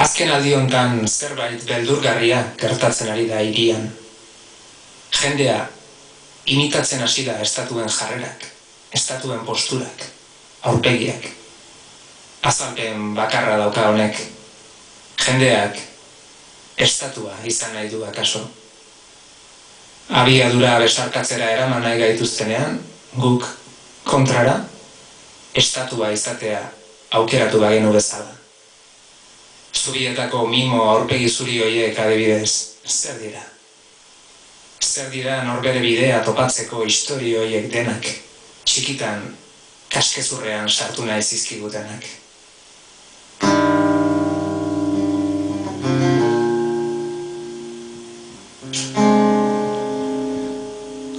Azken aldi hontan zerbait beldurgarria gertatzen ari da hirian. Jendea imitatzen hasi da estatuen jarrerak, estatuen posturak, aurpegiak. Azalpen bakarra dauka honek. Jendeak estatua izan nahi du akaso. Abiadura besarkatzera eraman nahi gaituztenean, guk kontrara estatua izatea aukeratu bagenu bezala. Zubietako mimo aurpegi zuri horiek adibidez, zer dira? Zer dira norbere bidea topatzeko istorio horiek denak, txikitan kaskezurrean sartu nahi zizkigutenak.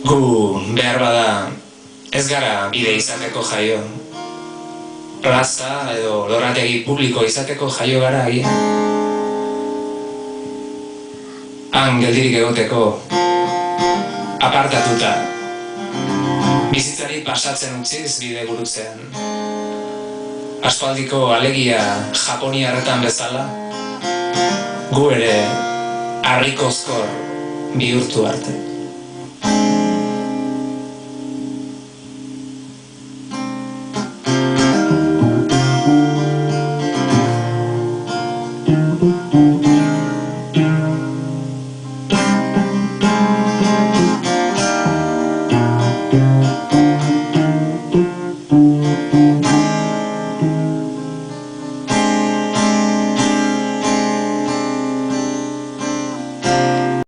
Gu behar bada ez gara bide izateko jaio. Plaza edo lorategi publiko izateko jaio gara agian. Han geldirik egoteko, apartatuta, bizitzari pasatzen utziz bide gurutzean. Aspaldiko alegia japoniarretan bezala, gu ere harrikozkor bihurtu arte.